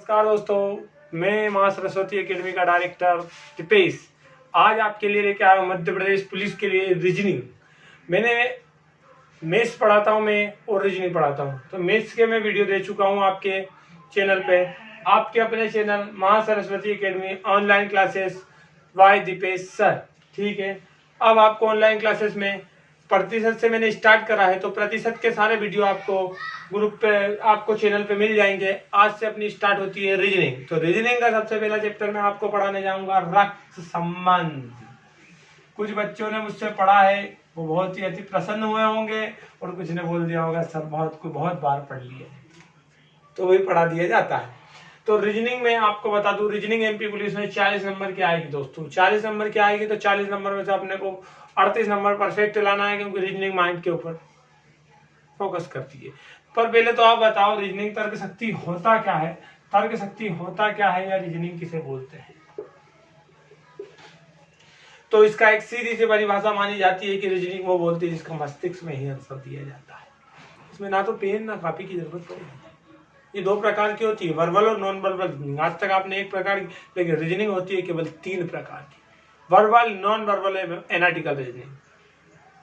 नमस्कार दोस्तों, मैं मां सरस्वती एकेडमी का डायरेक्टर दीपेश आज आपके लिए लेके आया हूँ मध्य प्रदेश पुलिस के लिए रीजनिंग। मैंने मैथ्स पढ़ाता हूँ मैं और रीजनिंग पढ़ाता हूँ, तो मैथ्स के मैं वीडियो दे चुका हूँ आपके चैनल पे, आपके अपने चैनल मां Saraswati academy online classes by Deepesh sir. ठीक है, अब आपको ऑनलाइन क्लासेस में प्रतिशत से मैंने स्टार्ट करा है, तो प्रतिशत के सारे वीडियो आपको ग्रुप पे आपको चैनल पे मिल जाएंगे। आज से अपनी स्टार्ट होती है रीजनिंग। तो रीजनिंग का सबसे पहला चैप्टर मैं आपको पढ़ाने जाऊंगा रक्त संबंध। कुछ बच्चों ने मुझसे पढ़ा है, वो बहुत ही अति प्रसन्न हुए होंगे, और कुछ ने बोल दिया होगा सर बहुत बार पढ़ लिए, तो वही पढ़ा दिया जाता है। तो रीजनिंग में आपको बता दूं, रीजनिंग एमपी पुलिस में 40 नंबर की आएगी दोस्तों। 40 नंबर की आएगी तो 40 नंबर में से अपने को 38 नंबर परफेक्ट लाना है, क्योंकि रीजनिंग माइंड के ऊपर फोकस करती है। पर पहले तो आप बताओ, रीजनिंग तर्क शक्ति होता क्या है, तर्क शक्ति होता क्या है, या रीजनिंग किसे बोलते हैं? तो इसका एक सीधी सी परिभाषा मानी जाती है कि रीजनिंग वो बोलती है जिसका मस्तिष्क में ही आंसर दिया जाता है। इसमें ना तो पेन ना कॉपी की जरूरत पड़ेगी। ये दो प्रकार की होती है, वर्बल और नॉन वर्बल। आज तक आपने एक प्रकार की, लेकिन रीजनिंग होती है केवल 3 प्रकार की, verbal, non verbal, analytical reasoning.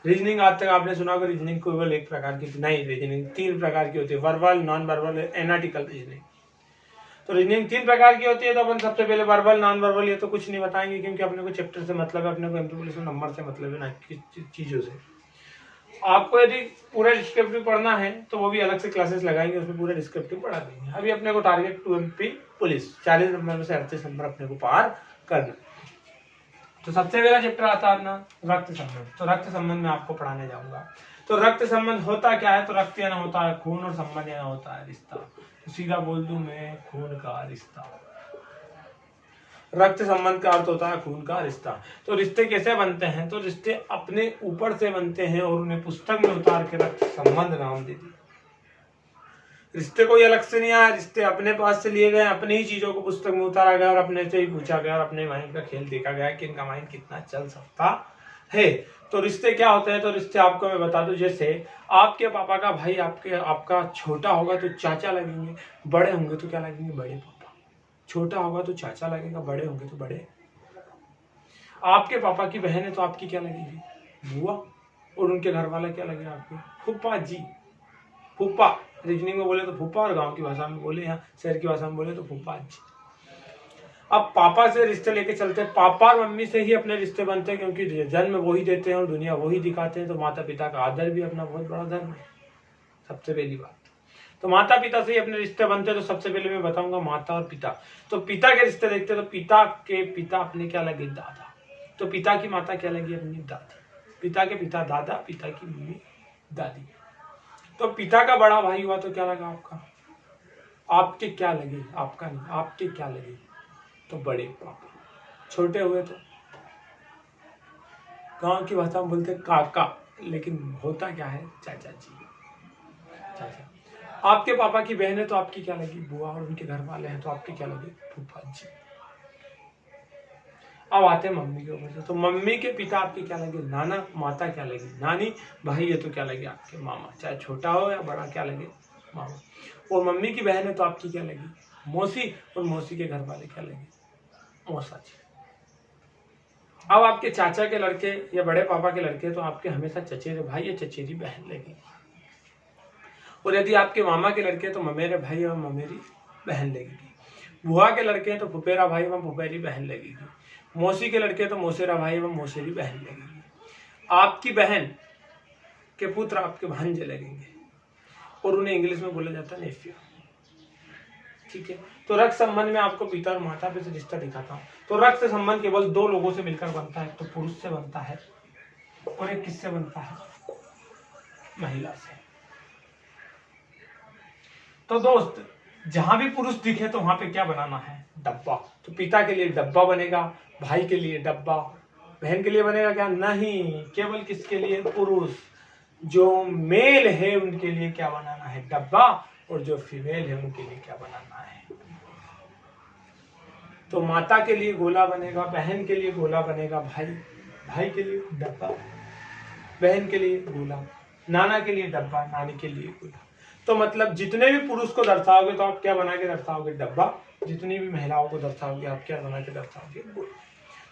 Reasoning आज तक आपने सुना होगा रीजनिंग केवल एक प्रकार की नहीं, रीजनिंग 3 प्रकार की होती है, verbal, non verbal, analytical reasoning. तो रीजनिंग 3 प्रकार की होती है। तो अपन सबसे पहले वर्बल, नॉन वर्बल ये तो कुछ नहीं बताएंगे, क्योंकि अपने को चैप्टर से मतलब है, अपने को एमपी पुलिस में नंबर से मतलब है, ना कि चीजों से। आपको यदि पूरा डिस्क्रिप्टिव पढ़ना है तो वो भी अलग से क्लासेस लगाएंगे, उसमें पूरा डिस्क्रिप्टिव पढ़ा देंगे। अभी अपने को टारगेट 2 एमपी पुलिस 40 नंबर में से 38 नंबर अपने को पार करना। तो सबसे पहला चैप्टर आता है अपना रक्त संबंध। तो रक्त संबंध में आपको पढ़ाने जाऊंगा। तो रक्त संबंध होता क्या है? तो रक्त यानी होता है खून, और संबंध यानी होता है रिश्ता। तो सीधा बोल दूं मैं, खून का रिश्ता। रक्त संबंध का अर्थ होता है खून का रिश्ता। तो रिश्ते कैसे बनते हैं? तो रिश्ते अपने ऊपर से बनते हैं और उन्हें पुस्तक में उतार के रक्त संबंध नाम दे दिया। रिश्ते कोई अलग से नहीं आया, रिश्ते अपने पास से लिए गए, अपनी ही चीजों को पुस्तक में उतारा गया और अपने से ही पूछा गया और अपने माइंड का खेल देखा गया कि इनका माइंड कितना चल सकता है। तो रिश्ते क्या होते हैं? तो रिश्ते आपको मैं बता दूं, जैसे आपके पापा का भाई आपका छोटा होगा तो चाचा लगेंगे, बड़े होंगे तो क्या लगेंगे? बड़े पापा। छोटा होगा तो चाचा लगेगा, बड़े होंगे तो बड़े। आपके पापा की बहन है तो आपकी क्या लगेगी? बुआ। और उनके घर वाला क्या लगेगा आपको? फूफा जी, फूफा। रीजनिंग में बोले तो फूफा, और गांव की भाषा में बोले, यहाँ शहर की भाषा में बोले तो फूफा जी। अब पापा से रिश्ते लेके चलते हैं, पापा और मम्मी से ही अपने रिश्ते बनते हैं, क्योंकि जन्म वही देते हैं और दुनिया वही दिखाते हैं। तो माता पिता का आदर भी अपना बहुत बड़ा धर्म है, सबसे पहली बात। तो माता पिता से ही अपने रिश्ते बनते हैं। तो सबसे पहले मैं बताऊंगा माता और पिता। तो पिता के रिश्ते देखते हैं, तो पिता के पिता अपने क्या लगे? दादा। तो पिता की माता क्या लगी? अपनी दादी। पिता के पिता दादा, पिता की मम्मी दादी। तो पिता का बड़ा भाई हुआ तो क्या लगा आपका? आपके क्या लगे? आपका नहीं, आपके क्या लगे? तो बड़े पापा। छोटे हुए तो गांव की भाषा में बोलते काका, लेकिन होता क्या है? चाचा जी, चाचा। आपके पापा की बहन है तो आपकी क्या लगी? बुआ। और उनके घर वाले हैं तो आपके क्या लगे? फूफा जी। अब आते हैं मम्मी के ऊपर से। तो मम्मी के पिता आपके क्या लगे? नाना। माता क्या लगी? नानी। भाई है तो क्या लगे? आपके मामा। चाहे छोटा हो या बड़ा, क्या लगे? मामा। और मम्मी की बहन है तो आपकी क्या लगी? मौसी। और मौसी के घर वाले क्या लगे? मौसा जी। अब आपके चाचा के लड़के या बड़े पापा के लड़के तो आपके हमेशा चचेरे भाई या चचेरी बहन लगेगी। और यदि आपके मामा के लड़के तो ममेरे भाई और ममेरी बहन लगेगी। बुआ के लड़के तो फुफेरा भाई एवं फुफेरी बहन लगेगी। मौसी के लड़के तो मौसेरा भाई एवं मौसेरी बहन लगेगी। आपकी बहन के पुत्र आपके भांजे लगेंगे, और उन्हें इंग्लिश में बोला जाता है नेफ्यू। ठीक है। तो रक्त संबंध में आपको पिता और माता पे से रिश्ता दिखाता हूँ। तो रक्त संबंध केवल 2 लोगों से मिलकर बनता है, तो पुरुष से बनता है, और एक किससे बनता है? महिला से। तो दोस्त, जहां भी पुरुष दिखे तो वहां पे क्या बनाना है? डब्बा। तो पिता के लिए डब्बा बनेगा, भाई के लिए डब्बा, बहन के लिए बनेगा क्या? नहीं, केवल किसके लिए? पुरुष। जो मेल है उनके लिए क्या बनाना है? डब्बा। और जो फीमेल है उनके लिए क्या बनाना है? तो माता के लिए गोला बनेगा, बहन के लिए गोला बनेगा, भाई के लिए डब्बा, बहन के लिए गोला, नाना के लिए डब्बा, नानी के लिए गोला। तो मतलब जितने भी पुरुष को दर्शाओगे तो आप क्या बना के दर्शाओगे? डब्बा। जितनी भी महिलाओं को दर्शाओगे आप क्या बना के दर्शाओगे? गोला।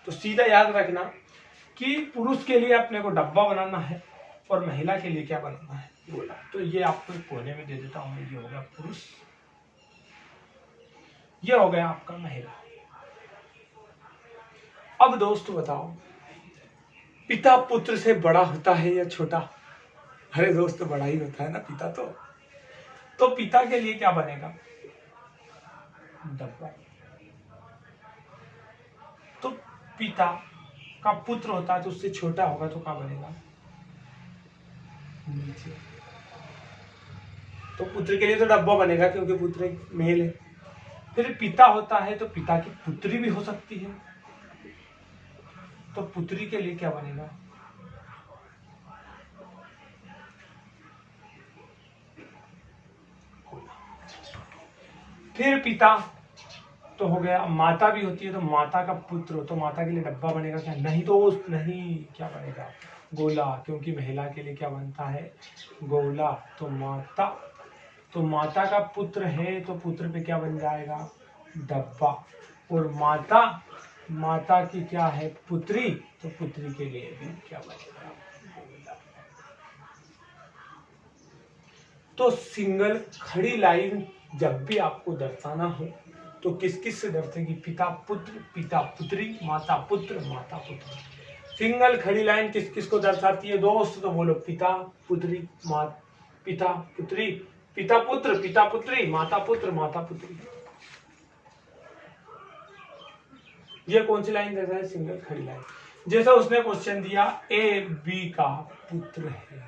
तो सीधा याद रखना कि पुरुष के लिए अपने को डब्बा बनाना है और महिला के लिए क्या बनाना है? गोला। तो ये आपको एक कोने में दे देता हूं, ये हो गया पुरुष, ये हो गया आपका महिला। अब दोस्त बताओ, पिता पुत्र से बड़ा होता है या छोटा? अरे दोस्त बड़ा ही होता है ना पिता तो पिता के लिए क्या बनेगा? डब्बा। तो पिता का पुत्र होता है तो उससे छोटा होगा तो क्या बनेगा? नीचे। तो पुत्र के लिए तो डब्बा बनेगा क्योंकि पुत्र एक मेल है। फिर पिता होता है तो पिता की पुत्री भी हो सकती है, तो पुत्री के लिए क्या बनेगा? फिर पिता तो हो गया, माता भी होती है तो माता का पुत्र हो तो माता के लिए डब्बा बनेगा क्या? नहीं, तो नहीं, क्या बनेगा? गोला, क्योंकि महिला के लिए क्या बनता है? गोला। तो माता का पुत्र है तो पुत्र पे क्या बन जाएगा? डब्बा। और माता की क्या है? पुत्री, तो पुत्री के लिए भी क्या बनेगा? गोला। तो सिंगल खड़ी लाइन जब भी आपको दर्शाना हो तो किस किस से दर्शेगी? पिता पुत्री, माता पुत्र, माता पुत्री। सिंगल खड़ी लाइन किस किस को दर्शाती है दोस्त? तो बोलो पिता पुत्री, पिता पुत्री, पिता पुत्र, पिता पुत्री, माता पुत्र, माता पुत्री। ये कौन सी लाइन दर्शा है? सिंगल खड़ी लाइन। जैसा उसने क्वेश्चन दिया ए बी का पुत्र है,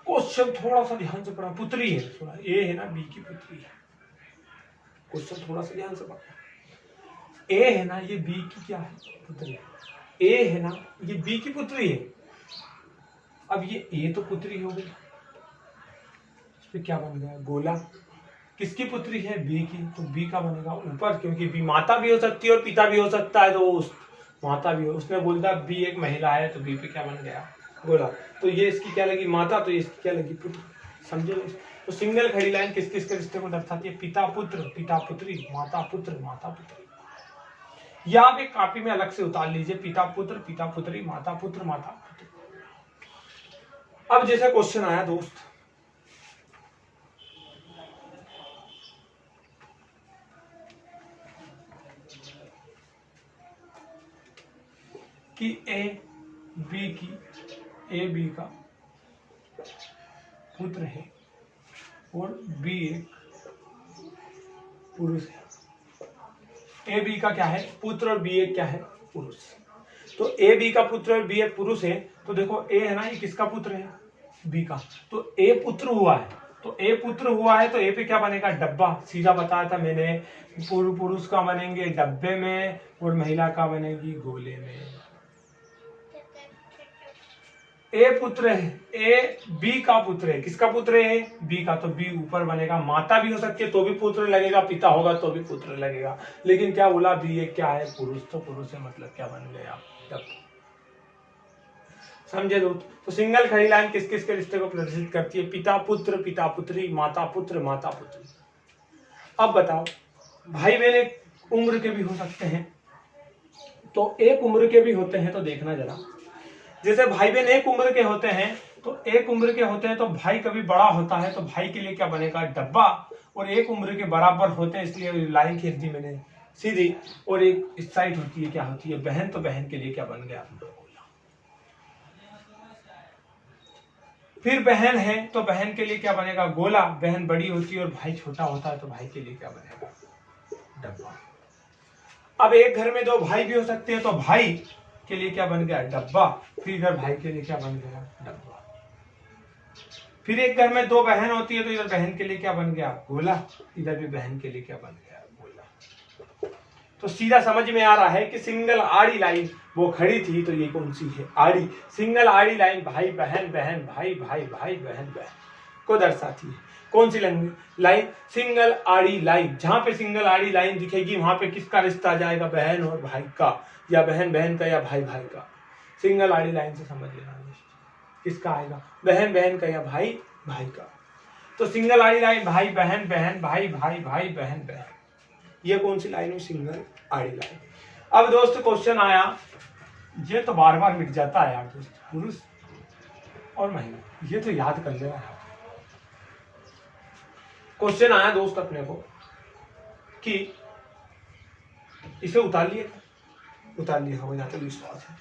क्वेश्चन थोड़ा सा ध्यान से पढ़ा, पुत्री है, थोड़ा ए है ना, बी की पुत्री है। क्वेश्चन थोड़ा सा ध्यान से पढ़ा। ए है ना, ये बी की क्या है? पुत्री। ए है ना, ये बी की पुत्री है। अब ये ए तो पुत्री हो गई, इस पे क्या बन गया? गोला। किसकी पुत्री है? बी की, तो बी का बनेगा ऊपर, क्योंकि बी माता भी हो सकती है और पिता भी हो सकता है, तो उस माता भी हो। उसने बोला बी एक महिला है तो बी पे क्या बन गया? गोला। तो ये इसकी क्या लगी? माता, तो इसकी क्या लगी? पुत्र। समझे? तो सिंगल खड़ी लाइन किस किस के रिश्ते को दर्शाती है? पिता पुत्र, पिता पुत्री, माता पुत्र, माता पुत्री। या आप एक कॉपी में अलग से उतार लीजिए, पिता पुत्र, पिता पुत्री, माता पुत्र, माता पुत्री। अब जैसे क्वेश्चन आया दोस्त कि ए बी का पुत्र है और बी एक पुरुष है। ए बी का क्या है? पुत्र, और बी एक क्या है? पुरुष। तो ए बी का पुत्र और बी एक पुरुष है, तो देखो ए है ना, ये किसका पुत्र है? बी का। तो ए पुत्र हुआ है, तो ए पुत्र हुआ है तो ए पे क्या बनेगा? डब्बा। सीधा बताया था मैंने, पुरुष का बनेंगे डब्बे में और महिला का बनेगी गोले में। ए पुत्र है, ए बी का पुत्र है। किसका पुत्र है? बी का, तो बी ऊपर बनेगा। माता भी हो सकती है तो भी पुत्र लगेगा, पिता होगा तो भी पुत्र लगेगा। लेकिन क्या बोला? बी एक क्या है? पुरुष। तो पुरुष है मतलब क्या बन गया? समझे दोस्त? तो सिंगल खड़ी लाइन किस किस के रिश्ते को प्रदर्शित करती है? पिता पुत्र, पिता पुत्री, माता पुत्र, माता पुत्री। अब बताओ, भाई बहन एक उम्र के भी हो सकते हैं, तो एक उम्र के भी होते हैं, तो देखना जरा। जैसे भाई बहन एक उम्र के होते हैं तो भाई कभी बड़ा होता है तो भाई के लिए क्या बनेगा? डब्बा। और एक उम्र के बराबर होते हैं, इसलिए लाइन खींच दी मैंने सीधी। और एक इस साइड होती है, क्या होती है? बहन। तो बहन के लिए क्या बन गया? फिर बहन है तो बहन के लिए क्या बनेगा? गोला। बहन बड़ी होती है और भाई छोटा होता है तो भाई के लिए क्या बनेगा? डब्बा। अब एक घर में दो भाई भी हो सकते हैं तो भाई के लिए क्या बन गया? डब्बा। फिर इधर भाई के लिए क्या बन गया? डब्बा। फिर एक घर में दो बहन होती है तो इधर बहन के लिए क्या बन गया? गोला। इधर भी बहन के लिए क्या बन गया? गोला। तो सीधा समझ में आ रहा है कि सिंगल आड़ी लाइन वो खड़ी थी, तो ये कौन सी है? आड़ी। सिंगल आड़ी लाइन भाई बहन, बहन भाई, भाई भाई बहन बहन को दर्शाती है। कौन सी लाइन? सिंगल आड़ी लाइन। जहां पे सिंगल आड़ी लाइन दिखेगी वहां पे किसका रिश्ता आ जाएगा? बहन और भाई का, या बहन बहन का, या भाई भाई का। सिंगल आड़ी लाइन से समझ लेना किसका आएगा? बहन बहन का या भाई भाई का। तो सिंगल आड़ी लाइन भाई बहन, बहन भाई, भाई भाई बहन बहन। ये कौन सी लाइन हुई? सिंगल आड़ी लाइन। अब दोस्त क्वेश्चन आया, ये तो बार बार मिट जाता है यार दोस्त, पुरुष और महिला, ये तो याद कर लेना। क्वेश्चन आया दोस्त अपने को कि इसे उतार लिया हो जाता है विश्वास है।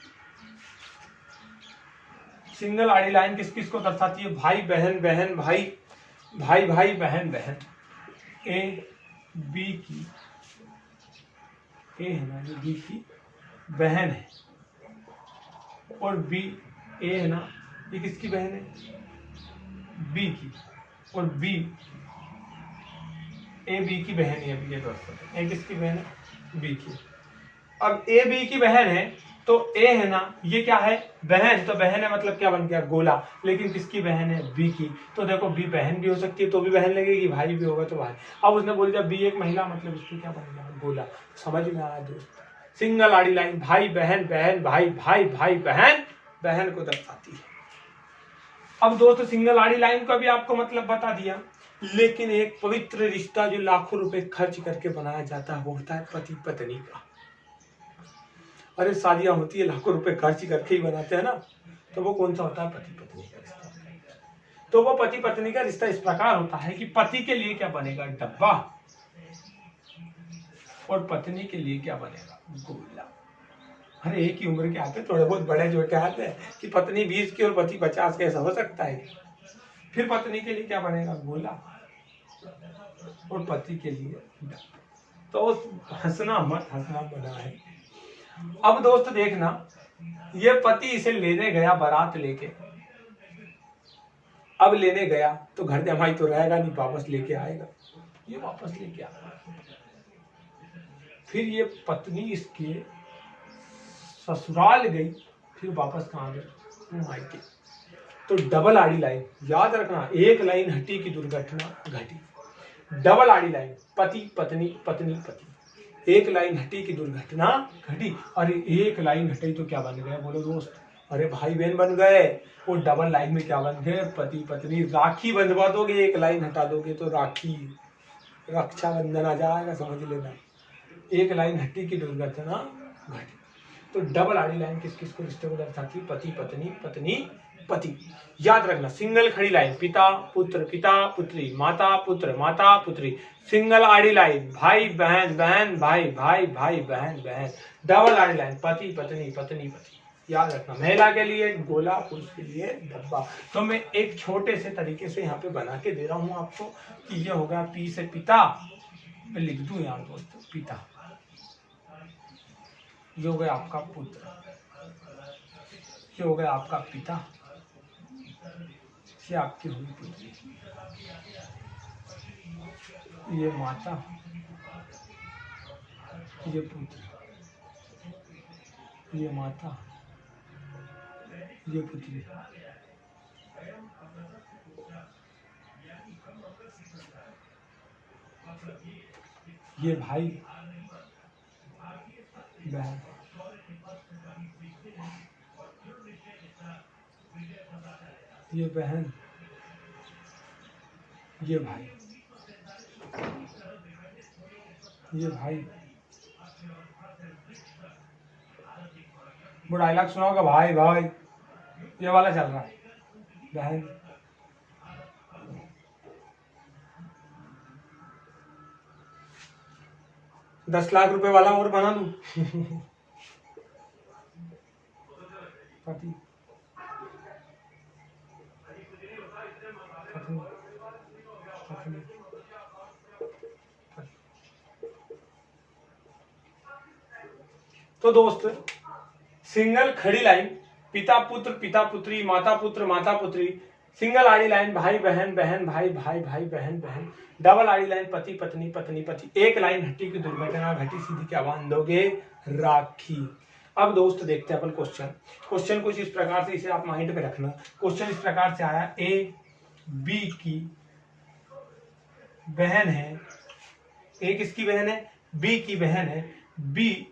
सिंगल आड़ी लाइन किस किस को दर्शाती है? भाई बहन, बहन भाई, भाई भाई बहन बहन। ए बी की, ए है ना, जो बी की बहन है, और बी, ए है ना, ये किसकी बहन है? बी की, और बी, ए बी की बहन है। ये दोस्तों ए किसकी बहन है? बी की। अब ए बी की बहन है तो ए है ना, ये क्या है? बहन। तो बहन है मतलब क्या बन गया? गोला। लेकिन किसकी बहन है? बी की। तो देखो बी बहन भी हो सकती है तो भी बहन लगेगी, भाई भी होगा तो भाई। अब उसने बोल दिया बी एक महिला, मतलब इसकी क्या बन गया? गोला। समझ में आया दोस्त? सिंगल आड़ी लाइन भाई बहन, बहन भाई, भाई भाई बहन, बहन को दर्शाती है। अब दोस्तों सिंगल आड़ी लाइन का भी आपको मतलब बता दिया, लेकिन एक पवित्र रिश्ता जो लाखों रुपए खर्च करके बनाया जाता है वो होता है पति पत्नी का। अरे शादियां होती है लाखों रुपए खर्च करके ही बनाते हैं ना, तो वो कौन सा होता है? पति पत्नी का रिश्ता। तो वो पति पत्नी का रिश्ता इस प्रकार होता है कि पति के लिए क्या बनेगा? डब्बा, और पत्नी के लिए क्या बनेगा? गोला। अरे एक ही उम्र के आते, थोड़े बहुत बड़े जो क्या आते हैं कि पत्नी 20 की और पति 50 के, ऐसा हो सकता है? फिर पत्नी के लिए क्या बनेगा? गोला, और पति के लिए डब्बा। तो हंसना मत, हंसना बना है। अब दोस्त देखना, ये पति इसे लेने गया बारात लेके। अब लेने गया तो घर जमाई तो रहेगा नहीं, वापस लेके आएगा, ये वापस लेके आएगा। फिर ये पत्नी इसके ससुराल गई, फिर वापस कहाँ गई? मायके। तो डबल आड़ी लाइन याद रखना, एक लाइन हटी की दुर्घटना घटी। डबल आड़ी लाइन पति पत्नी, पत्नी पति, एक लाइन हटी की दुर्घटना घटी। अरे एक लाइन हटी तो क्या बन गए? बोलो दोस्त, अरे भाई बहन बन गए। वो डबल लाइन में क्या बन गए? पति पत्नी। राखी बंधवा दोगे, एक लाइन हटा दोगे तो राखी, रक्षाबंधन आ जाएगा, समझ लेना। एक लाइन हटी की दुर्घटना घटी। तो डबल आड़ी लाइन किस किस को रिश्ते को दर्शाती? पति पत्नी, पत्नी पति। याद रखना, सिंगल खड़ी लाइन पिता पुत्र, पिता पुत्री, माता पुत्र, माता पुत्री। सिंगल आड़ी लाइन भाई बहन, बहन भाई, भाई भाई बहन बहन। डबल आड़ी लाइन पति पत्नी, पत्नी पति। याद रखना, महिला के लिए गोला, पुरुष के लिए डब्बा। तो मैं एक छोटे से तरीके से यहाँ पे बना के दे रहा हूँ आपको कि ये होगा पी से पिता, मैं लिख दूं यार दोस्तों, पिता। ये हो गया आपका पुत्र, ये हो गया आपका पिता, ये आपकी हुई पुत्री, ये माता, ये पुत्र, ये माता, ये पुत्री। ये भाई बहन, ये बहन, ये भाई, ये भाई। वो डायलॉग सुना होगा, भाई भाई, ये वाला चल रहा है। बहन, 10 लाख रुपए वाला और बना दूं? पति पत्नी, पत्नी, तो दोस्त सिंगल खड़ी लाइन पिता पुत्र, पिता पुत्री, माता पुत्र, माता पुत्री। सिंगल आड़ी लाइन भाई बहन, बहन भाई, भाई भाई बहन बहन। डबल आड़ी लाइन पति पत्नी, पत्नी पति। एक लाइन हट्टी की दुर्घटना घटी, सीधी क्या बांध दोगे? राखी। अब दोस्त देखते हैं अपन क्वेश्चन कुछ इस प्रकार से, इसे आप माइंड में रखना। क्वेश्चन इस प्रकार से आया, ए बी की बहन है, ए किसकी बहन है? बी की बहन है, बी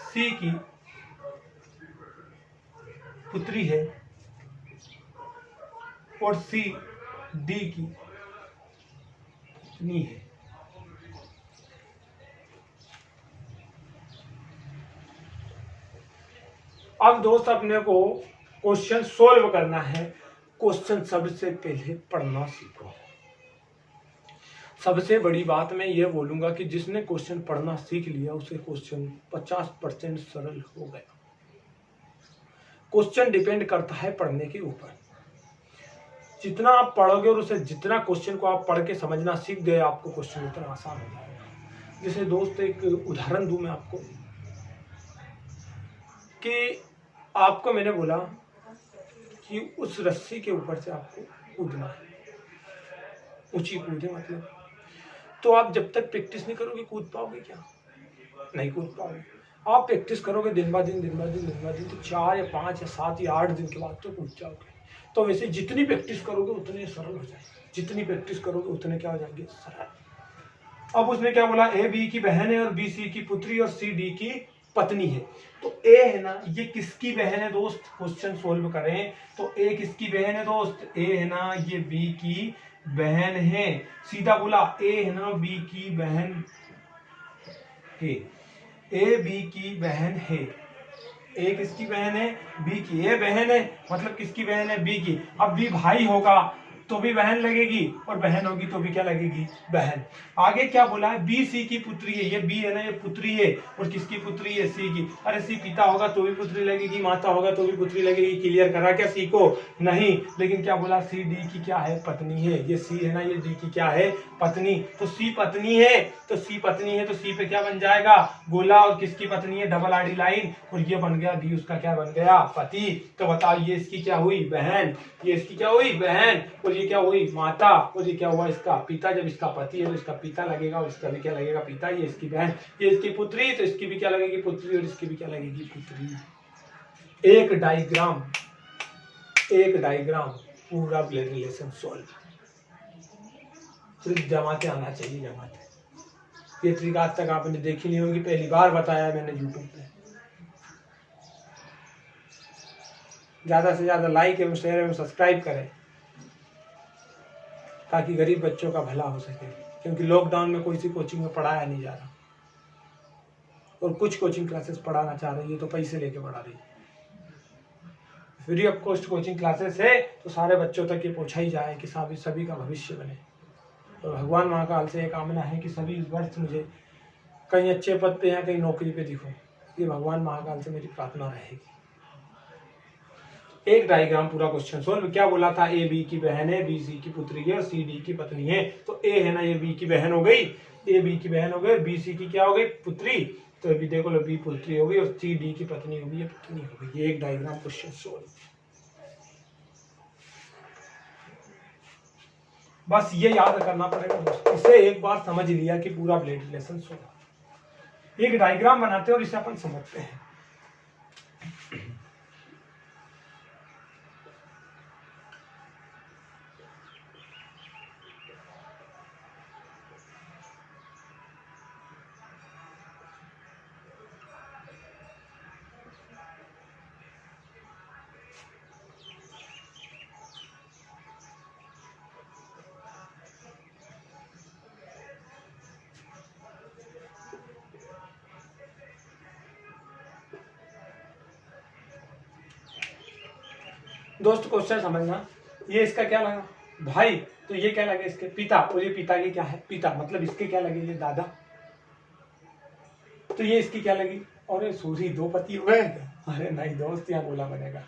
सी की पुत्री है, और सी डी की पत्नी है। अब दोस्त अपने को क्वेश्चन सोल्व करना है। क्वेश्चन सबसे पहले पढ़ना सीखो। सबसे बड़ी बात मैं ये बोलूंगा कि जिसने क्वेश्चन पढ़ना सीख लिया उसे क्वेश्चन 50% सरल हो गया। क्वेश्चन डिपेंड करता है पढ़ने के ऊपर। जितना आप पढ़ोगे और उसे जितना क्वेश्चन को आप पढ़ के समझना सीख गए, आपको क्वेश्चन उतना आसान हो जाएगा। जैसे दोस्त एक उदाहरण दूं मैं आपको कि आपको मैंने बोला कि उस रस्सी के ऊपर से आपको कूदना है, ऊंची कूदे मतलब। तो आप जब तक प्रैक्टिस नहीं करोगे कूद पाओगे क्या? नहीं कूद पाओगे। आप प्रैक्टिस करोगे दिन ब दिन तो 4 या 5 या 7 या 8 दिन के बाद तो कूद जाओगे। तो वैसे जितनी प्रैक्टिस करोगे उतने सरल हो जाएंगे, जितनी प्रैक्टिस करोगे उतने क्या हो जाएंगे? सरल। अब उसने क्या बोला, ए बी की बहन है और बी सी की पुत्री और सी डी की पत्नी है। तो ए है ना, ये किसकी बहन है दोस्त? क्वेश्चन सोल्व करें तो ए किसकी बहन है दोस्त? ए है ना, ये बी की बहन है। सीधा बोला, ए है ना बी की बहन है। ए बी की बहन है। ए किसकी बहन है? बी की। ए बहन है मतलब किसकी बहन है? बी की। अब बी भाई होगा तो भी बहन लगेगी और बहन होगी तो भी क्या लगेगी? बहन। आगे क्या बोला है? बी सी की पुत्री है। ये बी है ना, ये पुत्री है और किसकी पुत्री है? सी की। अरे सी पिता होगा तो भी पुत्री लगेगी, माता होगा तो भी पुत्री लगेगी। क्लियर करा क्या सी को? नहीं। लेकिन क्या बोला? सी डी की क्या है? पत्नी है। ये सी है ना, ये डी की क्या है? पत्नी। तो सी पत्नी है, तो सी पत्नी है तो सी पे क्या बन जाएगा? गोला। और किसकी पत्नी है? डबल आड़ी लाइन। और ये बन गया डी, उसका क्या बन गया? पति। तो बताओ ये इसकी क्या हुई? बहन। ये इसकी क्या हुई? बहन। और ये क्या हुई? माता। और ये क्या हुआ? इसका पिता। जब इसका पति है तो इसका पिता लगेगा और इसका भी क्या लगेगा? पिता। ये इसकी बहन, ये इसकी पुत्री, तो इसकी भी क्या लगेगी? पुत्री। और इसकी भी क्या लगेगी? पुत्री। एक डायग्राम पूरा ब्लड रिलेशन सॉल्व। सिर्फ जमाते आना चाहिए, जमाते। ये ट्रिक आज तक आपने देखी नहीं होगी, पहली बार बताया मैंने यूट्यूब पे। ज्यादा से ज्यादा लाइक एवं शेयर एवं सब्सक्राइब करें ताकि गरीब बच्चों का भला हो सके। क्योंकि लॉकडाउन में कोई सी कोचिंग में पढ़ाया नहीं जा रहा और कुछ कोचिंग क्लासेस पढ़ाना चाह रही है तो पैसे लेके पढ़ा रही है। Free of cost coaching classes है तो सारे बच्चों तक ये पहुंचाई जाए कि सभी का भविष्य बने। और भगवान महाकाल से एक कामना है कि सभी इस वर्ष मुझे कहीं अच्छे पद पे या कहीं नौकरी पे दिखो। ये भगवान महाकाल से मेरी प्रार्थना रहेगी। एक डायग्राम पूरा क्वेश्चन सोल्व। क्या बोला था? ए बी की बहन है, बी सी की पुत्री है और सी डी की पत्नी है। तो ए है ना, ये बी की बहन हो गई, ए बी की बहन हो गई, बी सी की क्या हो गई? पुत्री। तो अभी देखो लो, बी पुत्री हो गई और सी डी की पत्नी हो गई, ये पत्नी हो गई। ये एक डायग्राम क्वेश्चन सोल्व। बस ये याद करना पड़ेगा दोस्तों। इसे एक बार समझ लिया कि पूरा ब्लड रिलेशन सोल्व। एक डायग्राम बनाते हैं और इसे अपन समझते हैं। दोस्त क्वेश्चन समझना। ये इसका क्या लगा? भाई। तो ये क्या लगे? इसके पिता। और ये पिता की क्या है? पिता। मतलब इसके क्या लगे? ये दादा। तो ये इसकी क्या लगी? और सूरी दो पति हुए? अरे नहीं दोस्त, यहाँ गोला बनेगा।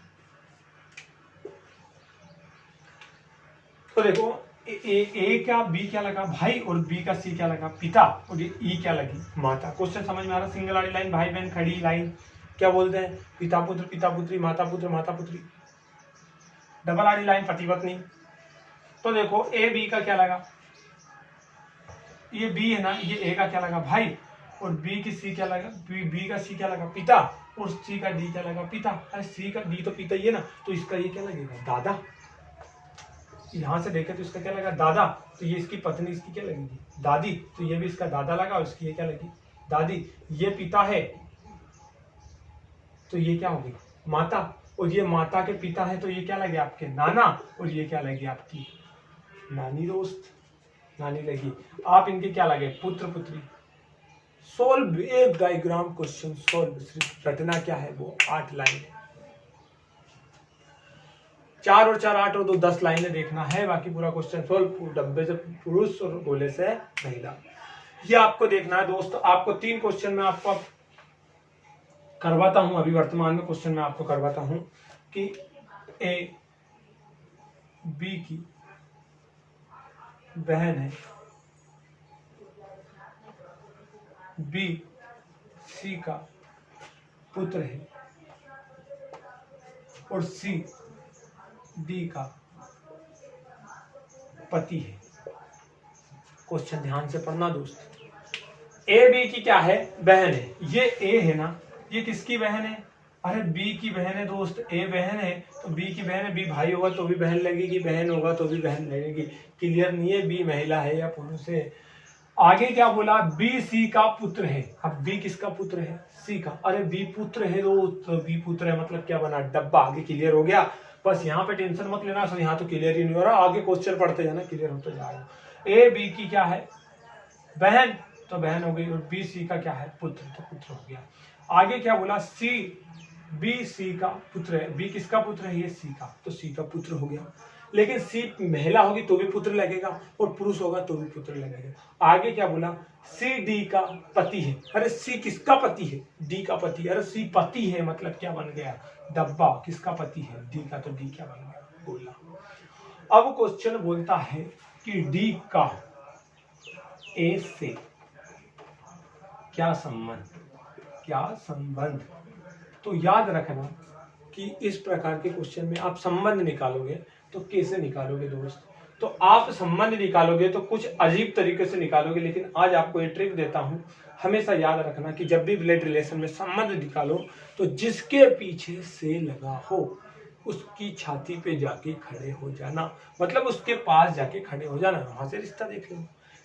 तो देखो ए क्या, बी क्या लगा? भाई। और बी का सी क्या लगा? पिता। और ये ई क्या लगी? माता। क्वेश्चन समझ में आ रहा? सिंगल वाली लाइन, भाई बहन, खड़ी लाइन क्या बोलते हैं? पिता पुत्र, पिता पुत्री, माता पुत्र, माता पुत्री। डबल आड़ी लाइन, पति पत्नी। तो देखो ए बी का क्या लगा? ये बी है ना, ये ए का क्या लगा? भाई। और बी की सी क्या लगा? बी का सी क्या लगा? पिता। और सी का डी क्या लगा? पिता। अरे सी का डी तो पिता ही है ना, तो इसका ये क्या लगेगा? दादा। यहां से देखे तो इसका क्या लगा? दादा। तो ये इसकी पत्नी, इसकी क्या लगेगी? दादी। तो ये भी इसका दादा लगा और इसकी ये क्या लगी? दादी। ये पिता है तो ये क्या होगी? माता। और ये माता के पिता है तो ये क्या लगे? आपके नाना। और ये क्या लगी? आपकी नानी। दोस्त नानी लगी। आप इनके क्या लगे? पुत्र पुत्री। सोल्व। एक डायग्राम क्वेश्चन सोल्व। सिर्फ रटना क्या है? वो 8 लाइन है। 4 और 4 8 और 2 10 लाइनें देखना है, बाकी पूरा क्वेश्चन सोल्व। डब्बे से पुरुष और गोले से महिला, ये आपको देखना है दोस्त। आपको 3 क्वेश्चन में आपको करवाता हूं, अभी वर्तमान में क्वेश्चन में आपको करवाता हूं कि ए बी की बहन है, बी सी का पुत्र है और सी डी का पति है। क्वेश्चन ध्यान से पढ़ना दोस्त। ए बी की क्या है, बहन है। ये ए है ना, ये किसकी बहन है, अरे बी की बहन है दोस्त। ए बहन है तो बी की बहन है, बी भाई होगा तो भी बहन लगेगी, बहन होगा तो भी बहन लगेगी। क्लियर नहीं है, बी महिला है या पुरुष है। आगे क्या बोला, बी सी का पुत्र है। अब बी किसका पुत्र है, सी का। अरे बी पुत्र है दोस्त, बी पुत्र है मतलब क्या बना, डब्बा। आगे क्लियर हो गया, बस यहाँ पे टेंशन मत लेना, सर यहाँ तो क्लियर ही नहीं हो रहा, आगे क्वेश्चन पढ़ते जाना, क्लियर होता जाएगा। ए बी की क्या है, बहन, तो बहन हो गई, और बी सी का क्या है, पुत्र, तो पुत्र हो गया। आगे क्या बोला, सी बी सी का पुत्र है। बी किसका पुत्र है, ये सी का, तो सी का पुत्र हो गया। लेकिन सी महिला होगी तो भी पुत्र लगेगा, और पुरुष होगा तो भी पुत्र लगेगा। आगे क्या बोला, सी डी का पति है। अरे सी किसका पति है, डी का पति। अरे सी पति है मतलब क्या बन गया, डब्बा। किसका पति है, डी का, तो डी क्या बन गया, गोला। अब क्वेश्चन बोलता है कि डी का ए से क्या संबंध, क्या संबंध। तो याद रखना कि इस प्रकार के क्वेश्चन में आप संबंध निकालोगे तो कैसे निकालोगे दोस्त, तो आप संबंध निकालोगे तो कुछ अजीब तरीके से निकालोगे। लेकिन आज आपको ये ट्रिक देता हूं, हमेशा याद रखना कि जब भी ब्लड रिलेशन में संबंध निकालो तो जिसके पीछे से लगा हो उसकी छाती पे जाके खड़े हो जाना, मतलब उसके पास जाके खड़े हो जाना, वहां से रिश्ता देख लो।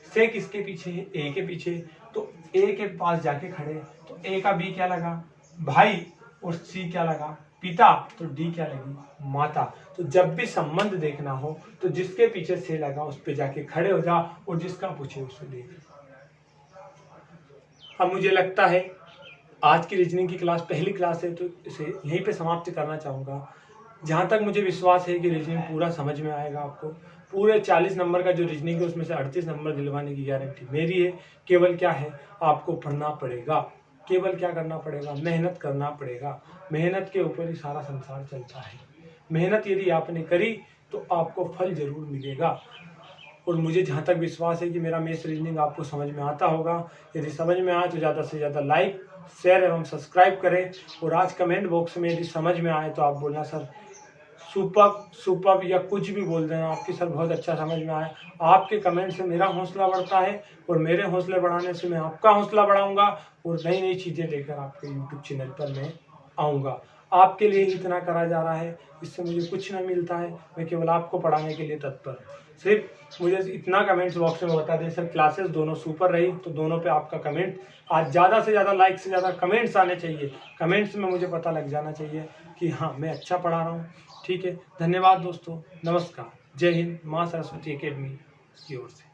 से किसके पीछे है, ए के पीछे, तो ए के पास जाके खड़े, तो ए का बी क्या लगा, भाई, और सी क्या लगा, पिता, तो डी क्या लगी, माता। तो जब भी संबंध देखना हो तो जिसके पीछे से लगा उस पे जाके खड़े हो जा, और जिसका पूछे उसे देख। अब मुझे लगता है आज की रीजनिंग की क्लास पहली क्लास है, तो इसे यहीं पे समाप्त करना चाहूँगा। जहाँ तक मुझे विश्वास है कि रीजनिंग पूरा समझ में आएगा आपको। पूरे 40 नंबर का जो रीजनिंग है उसमें से 38 नंबर दिलवाने की गारंटी मेरी है। केवल क्या है, आपको पढ़ना पड़ेगा, केवल क्या करना पड़ेगा, मेहनत करना पड़ेगा। मेहनत के ऊपर ही सारा संसार चलता है। मेहनत यदि आपने करी तो आपको फल जरूर मिलेगा। और मुझे जहाँ तक विश्वास है कि मेरा मैथ्स रीजनिंग आपको समझ में आता होगा। यदि समझ में आए तो ज़्यादा से ज़्यादा लाइक, शेयर एवं सब्सक्राइब करें। और आज कमेंट बॉक्स में यदि समझ में आए तो आप बोलना सर सुपर सुपर, या कुछ भी बोल देना आपकी सर बहुत अच्छा समझ में आया। आपके कमेंट से मेरा हौसला बढ़ता है, और मेरे हौसले बढ़ाने से मैं आपका हौसला बढ़ाऊंगा, और नई नई चीज़ें लेकर आपके यूट्यूब चैनल पर मैं आऊँगा। आपके लिए ही इतना करा जा रहा है, इससे मुझे कुछ नहीं मिलता है, मैं केवल आपको पढ़ाने के लिए तत्पर। सिर्फ मुझे इतना कमेंट्स बॉक्स में बता दें सर क्लासेस दोनों सुपर रही, तो दोनों पे आपका कमेंट आज ज़्यादा से ज़्यादा लाइक से ज़्यादा कमेंट्स आने चाहिए। कमेंट्स में मुझे पता लग जाना चाहिए कि हाँ मैं अच्छा पढ़ा रहा हूँ। ठीक है, धन्यवाद दोस्तों, नमस्कार, जय हिंद, माँ सरस्वती अकेडमी की ओर से।